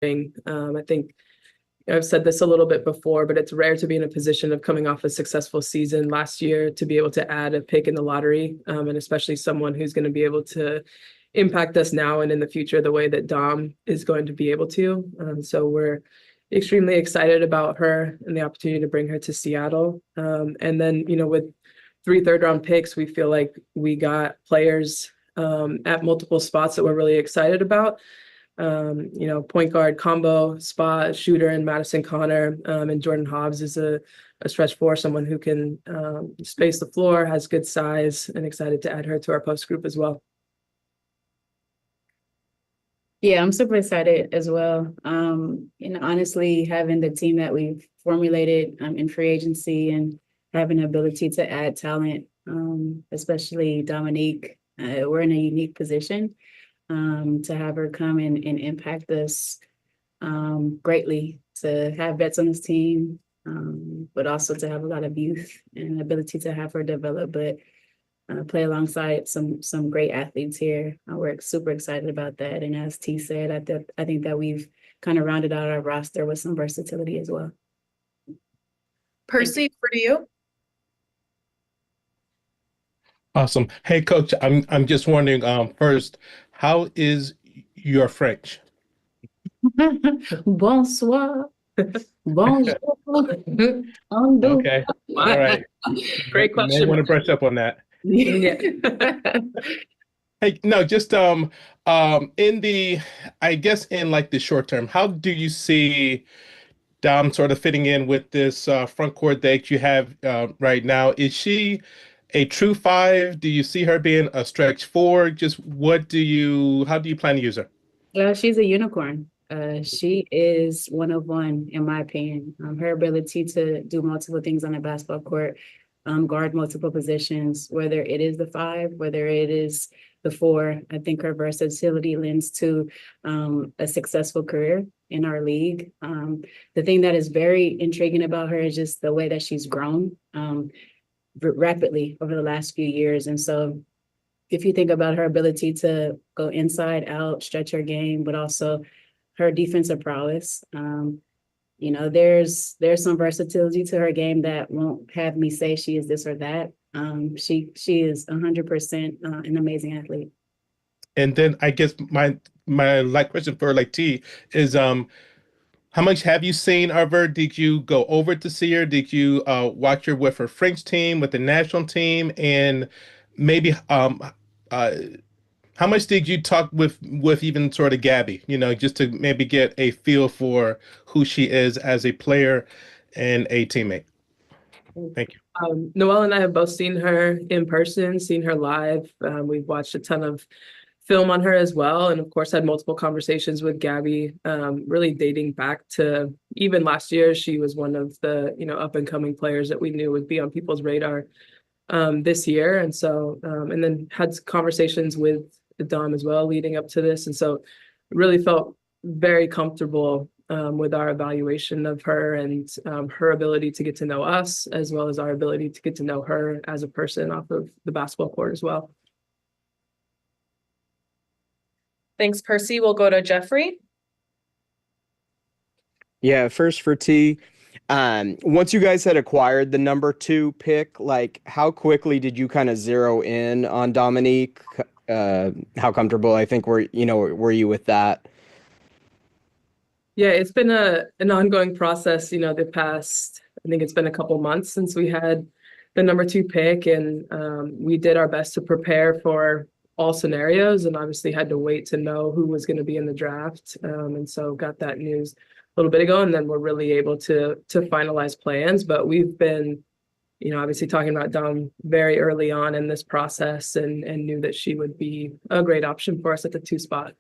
I think I've said this a little bit before, but it's rare to be in a position of coming off a successful season last year to be able to add a pick in the lottery, and especially someone who's going to be able to impact us now and in the future the way that Dom is going to be able to. So we're extremely excited about her and the opportunity to bring her to Seattle. And then, with 3 third-round picks, we feel like we got players at multiple spots that we're really excited about. Point guard combo spot, shooter and Madison Connor, and Jordan Hobbs is a stretch four, someone who can space the floor, has good size, and excited to add her to our post group as well. Yeah, I'm super excited as well. Honestly, having the team that we've formulated in free agency and having the ability to add talent, especially Dominique, we're in a unique position to have her come and impact us greatly, to have vets on this team, but also to have a lot of youth and ability to have her develop, but play alongside some great athletes here. We're super excited about that. And as T said, I think that we've kind of rounded out our roster with some versatility as well. Percy, over to you. Awesome. Hey, Coach, I'm just wondering, first, how is your French? Bonsoir. Bonjour. Okay. All right. Great question. I want to brush up on that. Yeah. Hey, no, just in the, I guess in like the short term, how do you see Dom sort of fitting in with this front court that you have right now? Is she a true 5? Do you see her being a stretch 4? Just how do you plan to use her? She's a unicorn. She is one of one, in my opinion. Her ability to do multiple things on a basketball court, guard multiple positions, whether it is the 5, whether it is the 4. I think her versatility lends to a successful career in our league. The thing that is very intriguing about her is just the way that she's grown rapidly over the last few years. And so if you think about her ability to go inside out, stretch her game, but also her defensive prowess, there's some versatility to her game that won't have me say she is this or that. She is 100% an amazing athlete. And then I guess my question for T is how much have you seen of her? Did you go over to see her? Did you watch her with her French team, with the national team, and maybe how much did you talk with even sort of Gabby? Just to maybe get a feel for who she is as a player and a teammate. Thank you. Noelle and I have both seen her in person, seen her live. We've watched a ton of film on her as well, and of course had multiple conversations with Gabby, really dating back to even last year. She was one of the up and coming players that we knew would be on people's radar this year, and so and then had conversations with Dom as well leading up to this, and so really felt very comfortable with our evaluation of her and her ability to get to know us, as well as our ability to get to know her as a person off of the basketball court as well. Thanks, Percy. We'll go to Jeffrey. Yeah, first for T. Once you guys had acquired the number 2 pick, how quickly did you kind of zero in on Dominique? How comfortable, I think, were you with that? Yeah, it's been an ongoing process, the past, I think it's been a couple months since we had the number 2 pick, and we did our best to prepare for all scenarios, and obviously had to wait to know who was going to be in the draft. And so got that news a little bit ago, and then we're really able to finalize plans. But we've been, obviously talking about Dom very early on in this process, and knew that she would be a great option for us at the 2 spot.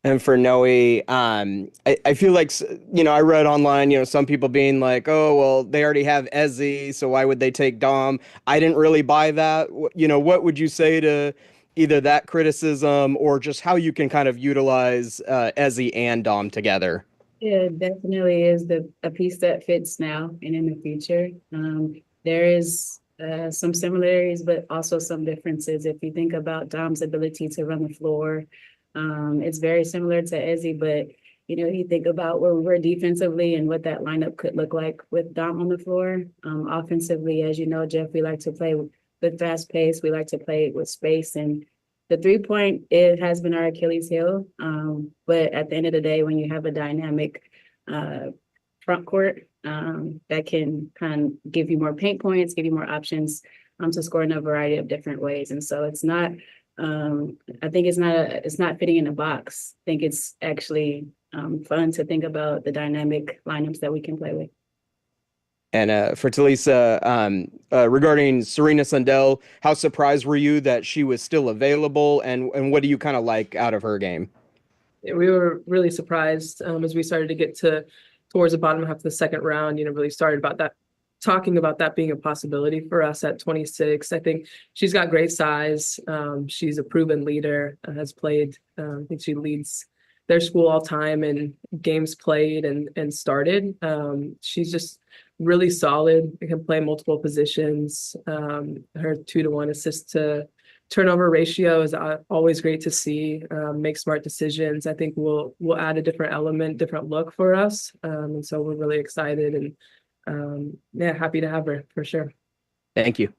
And for Noe, I feel like, I read online, some people being like, oh, well, they already have Ezzy, so why would they take Dom? I didn't really buy that. What would you say to either that criticism or just how you can kind of utilize Ezzy and Dom together? Yeah, definitely is a piece that fits now and in the future. There is some similarities, but also some differences. If you think about Dom's ability to run the floor, it's very similar to Ezzy, but you think about where we were defensively and what that lineup could look like with Dom on the floor. Offensively, as you know, Jeff, we like to play with fast pace. We like to play with space, and the 3-point, it has been our Achilles heel. But at the end of the day, when you have a dynamic front court, that can kind of give you more paint points, give you more options to score in a variety of different ways. And so it's not, I think it's not fitting in a box. I think it's actually fun to think about the dynamic lineups that we can play with. And for Talisa, regarding Serena Sundell, how surprised were you that she was still available, and what do you kind of like out of her game? We were really surprised as we started to get towards the bottom half of the second round, really started talking about that being a possibility for us at 26. I think she's got great size. She's a proven leader, has played, I think she leads their school all time in games played and started. She's just really solid. She can play multiple positions. Her 2-to-1 assist to turnover ratio is always great to see. Make smart decisions. I think we'll add a different element, different look for us. And so we're really excited and happy to have her for sure. Thank you.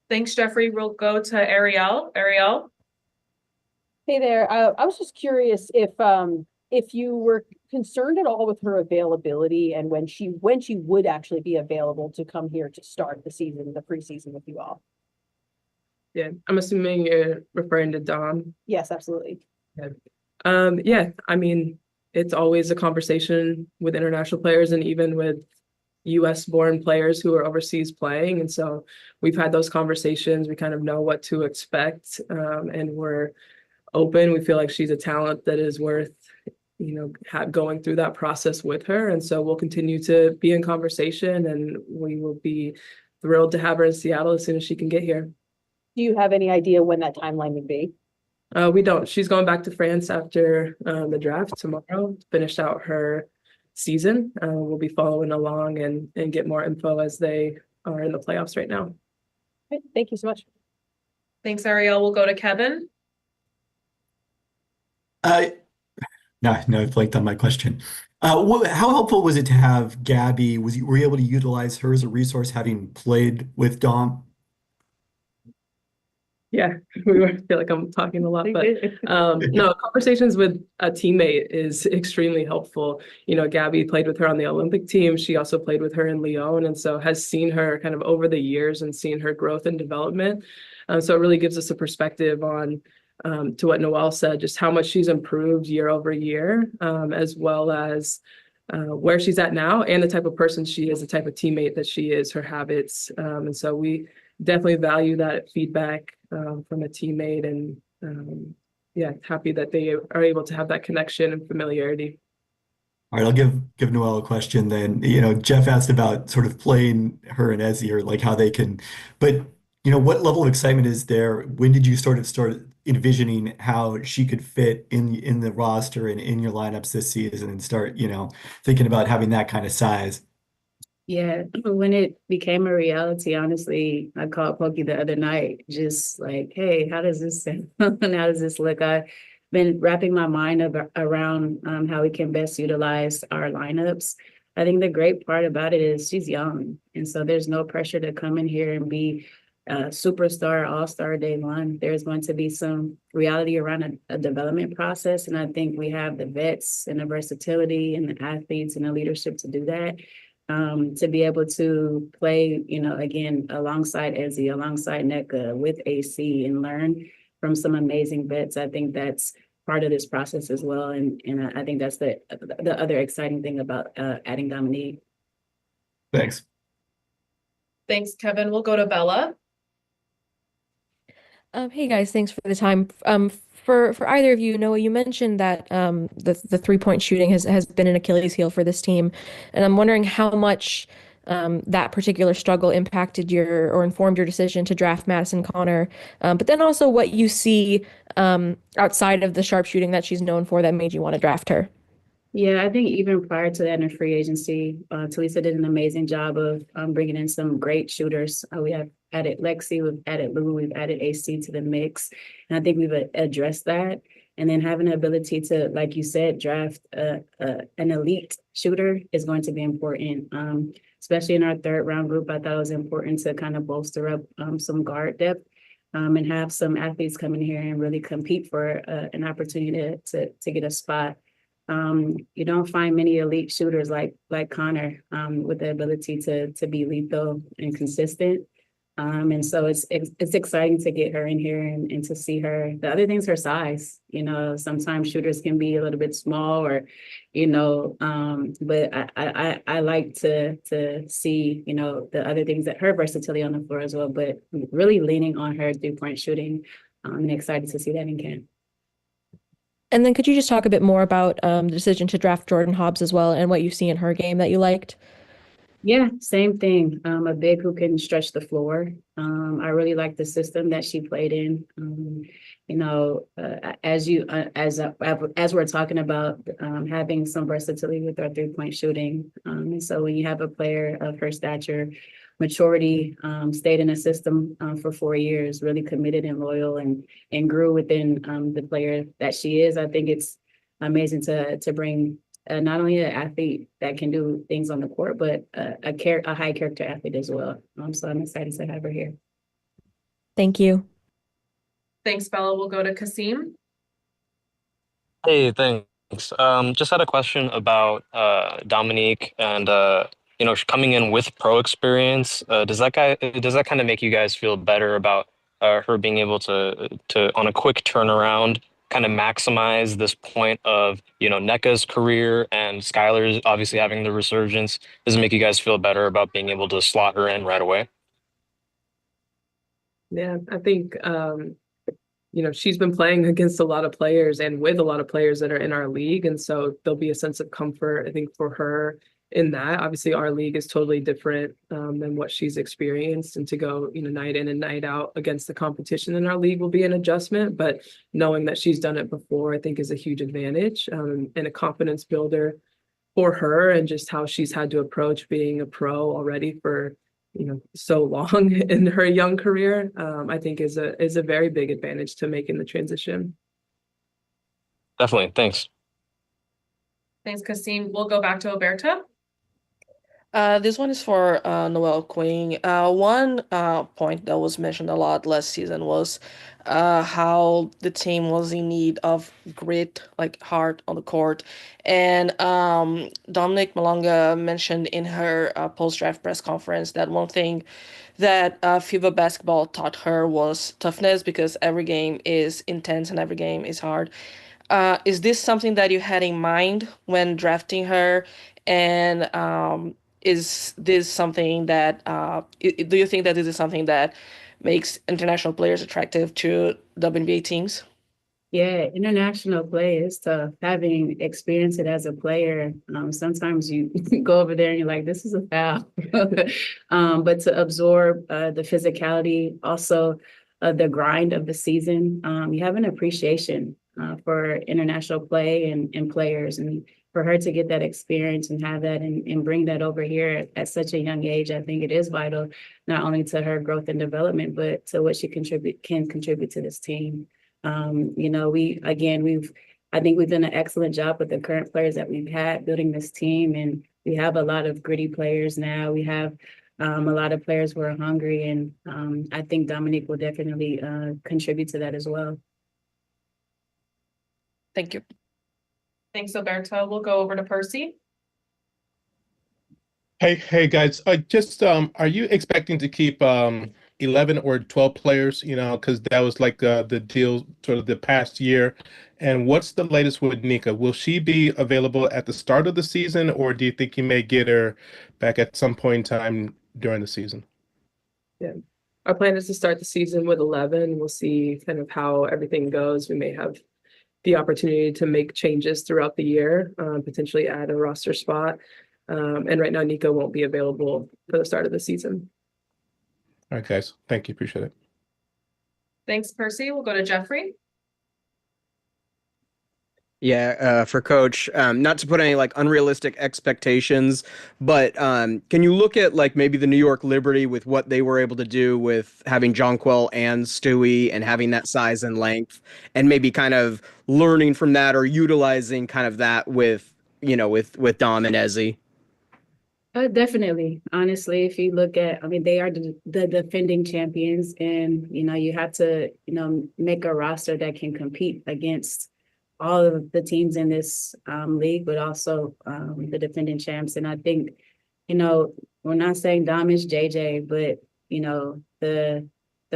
Thanks, Jeffrey. We'll go to Ariel. Ariel. Hey there. I was just curious if you were concerned at all with her availability and when she would actually be available to come here to start the preseason with you all. Yeah, I'm assuming you're referring to Dom. Yes, absolutely. Yeah, I mean, it's always a conversation with international players and even with US born players who are overseas playing. And so we've had those conversations. We kind of know what to expect, and we're open. We feel like she's a talent that is worth, going through that process with her. And so we'll continue to be in conversation, and we will be thrilled to have her in Seattle as soon as she can get here. Do you have any idea when that timeline would be? We don't. She's going back to France after the draft tomorrow, finish out her season. We'll be following along and get more info as they are in the playoffs right now. Okay, thank you so much. Thanks, Ariel. We'll go to Kevin. No, I blanked on my question. How helpful was it to have Gabby? Were you able to utilize her as a resource, having played with Dom? Yeah, feel like I'm talking a lot, but no, conversations with a teammate is extremely helpful. Gabby played with her on the Olympic team. She also played with her in Lyon, and so has seen her kind of over the years and seen her growth and development. So it really gives us a perspective on, to what Noelle said, just how much she's improved year over year, as well as where she's at now and the type of person she is, the type of teammate that she is, her habits. And so we definitely value that feedback from a teammate, and happy that they are able to have that connection and familiarity. All right, I'll give Noelle a question then. Jeff asked about sort of playing her and Ezzy, or like how they can, but what level of excitement is there? When did you start envisioning how she could fit in the roster and in your lineups this season, and start, thinking about having that kind of size? Yeah, when it became a reality, honestly, I called Pokey the other night, just like, hey, how does this sound? How does this look? I've been wrapping my mind around how we can best utilize our lineups. I think the great part about it is she's young. And so there's no pressure to come in here and be a superstar, all-star day one. There's going to be some reality around a development process. And I think we have the vets and the versatility and the athletes and the leadership to do that. To be able to play, again, alongside Ezzy, alongside NECA, with AC, and learn from some amazing vets. I think that's part of this process as well. And I think that's the other exciting thing about adding Dominique. Thanks. Thanks, Kevin. We'll go to Bella. Hey guys, thanks for the time. For either of you, Noah, you mentioned that the 3-point shooting has been an Achilles heel for this team, and I'm wondering how much that particular struggle impacted or informed your decision to draft Madison Connor, but then also what you see outside of the sharpshooting that she's known for that made you want to draft her. Yeah, I think even prior to that in free agency, Talisa did an amazing job of bringing in some great shooters. We have added Lexi, we've added Lou, we've added AC to the mix. And I think we've addressed that. And then having the ability to, like you said, draft an elite shooter is going to be important. Especially in our third round group, I thought it was important to kind of bolster up some guard depth and have some athletes come in here and really compete for an opportunity to get a spot. You don't find many elite shooters like Connor with the ability to be lethal and consistent. And so it's exciting to get her in here and to see her. The other thing's her size. You know, sometimes shooters can be a little bit small or, you know, but I like to see, you know, the other things that her versatility on the floor as well, but really leaning on her 3-point shooting and excited to see that in camp. And then could you just talk a bit more about the decision to draft Jordan Hobbs as well and what you see in her game that you liked? Yeah, same thing. A big who can stretch the floor. I really like the system that she played in. You know, as we're talking about having some versatility with our 3-point shooting. And so when you have a player of her stature, maturity, stayed in a system for 4 years, really committed and loyal, and grew within the player that she is, I think it's amazing to bring not only an athlete that can do things on the court, but a high character athlete as well. So I'm excited to have her here. Thank you. Thanks, Bella. We'll go to Kasim. Hey, thanks. Just had a question about Dominique and you know, coming in with pro experience. Does that kind of make you guys feel better about her being able to on a quick turnaround kind of maximize this point of, you know, Nneka's career and Skylar's obviously having the resurgence? Does it make you guys feel better about being able to slot her in right away? Yeah, I think you know, she's been playing against a lot of players and with a lot of players that are in our league. And so there'll be a sense of comfort, I think, for her in that. Obviously, our league is totally different than what she's experienced. And to go, you know, night in and night out against the competition in our league will be an adjustment. But knowing that she's done it before, I think is a huge advantage and a confidence builder for her, and just how she's had to approach being a pro already for, you know, so long in her young career, I think is a very big advantage to making the transition. Definitely. Thanks. Thanks, Kasim. We'll go back to Oberta. This one is for Noelle Quinn. One point that was mentioned a lot last season was how the team was in need of grit, like heart on the court. And Dominique Malonga mentioned in her post-draft press conference that one thing that FIBA basketball taught her was toughness, because every game is intense and every game is hard. Is this something that you had in mind when drafting her? And is this something that do you think that this is something that makes international players attractive to WNBA teams? Yeah, international play is tough. Having experienced it as a player, sometimes you go over there and you're like, this is a foul. But to absorb the physicality, also the grind of the season, you have an appreciation for international play and players. And for her to get that experience and have that and bring that over here at such a young age, I think it is vital, not only to her growth and development, but to what she can contribute to this team. You know, I think we've done an excellent job with the current players that we've had building this team, and we have a lot of gritty players now. We have a lot of players who are hungry, and I think Dominique will definitely contribute to that as well. Thank you. Thanks, Oberta. We'll go over to Percy. Hey guys, just are you expecting to keep 11 or 12 players, you know, because that was like the deal sort of the past year? And what's the latest with Nneka? Will she be available at the start of the season, or do you think you may get her back at some point in time during the season? Yeah, our plan is to start the season with 11. We'll see kind of how everything goes. We may have the opportunity to make changes throughout the year, potentially add a roster spot. And right now, Nneka won't be available for the start of the season. All right, guys. Thank you. Appreciate it. Thanks, Percy. We'll go to Jeffrey. Yeah, for Coach, not to put any like unrealistic expectations, but can you look at like maybe the New York Liberty with what they were able to do with having Jonquel and Stewie and having that size and length, and maybe kind of learning from that or utilizing kind of that with with Dom and Ezzy? Definitely. Honestly, if you look at, I mean, they are the defending champions, and you have to, make a roster that can compete against all of the teams in this league, but also the defending champs. And I think, we're not saying Dom is JJ, but the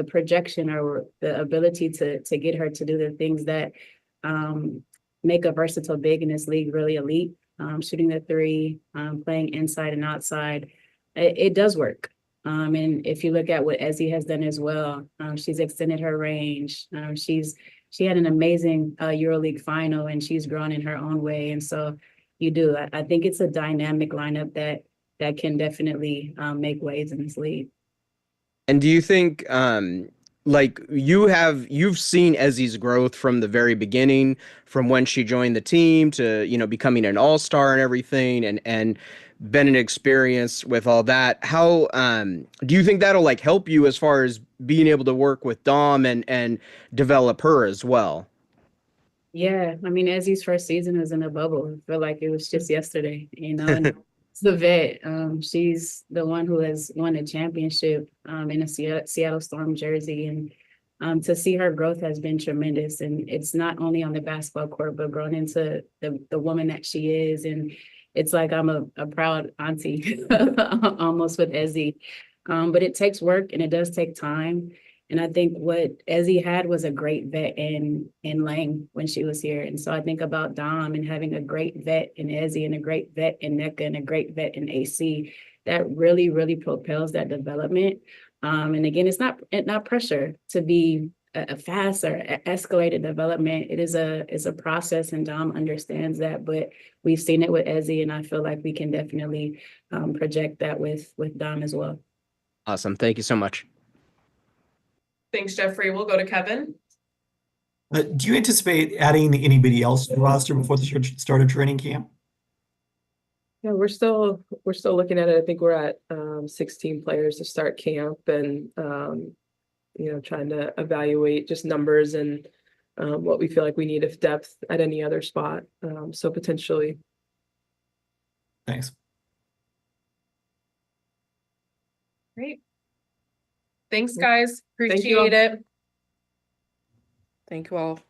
projection or the ability to get her to do the things that make a versatile big in this league really elite. Shooting the three, playing inside and outside, it does work. And if you look at what Ezzy has done as well, she's extended her range. She had an amazing EuroLeague final, and she's grown in her own way. And so I think it's a dynamic lineup that can definitely make waves in this league. And do you think like you've seen Ezzy's growth from the very beginning, from when she joined the team to, becoming an all-star and everything, and been an experience with all that. How do you think that'll like help you as far as being able to work with Dom and develop her as well? Yeah, I mean, Ezzy's first season was in a bubble. I feel like it was just yesterday, and it's the vet. She's the one who has won a championship in a Seattle Storm jersey, and to see her growth has been tremendous. And it's not only on the basketball court, but grown into the woman that she is. And it's like I'm a proud auntie almost with Ezzy. But it takes work and it does take time. And I think what Ezzy had was a great vet in Lang when she was here. And so I think about Dom and having a great vet in Ezzy and a great vet in NECA and a great vet in AC. That really, really propels that development. And again, it's not pressure to be a fast or escalated development. It's a process, and Dom understands that. But we've seen it with Ezzy, and I feel like we can definitely project that with Dom as well. Awesome. Thank you so much. Thanks, Jeffrey. We'll go to Kevin. Do you anticipate adding anybody else to the roster before the start of training camp? Yeah, we're still looking at it. I think we're at 16 players to start camp, and trying to evaluate just numbers and what we feel like we need of depth at any other spot. So potentially. Thanks. Great. Thanks, guys. Thank you all. Appreciate it. Thank you all.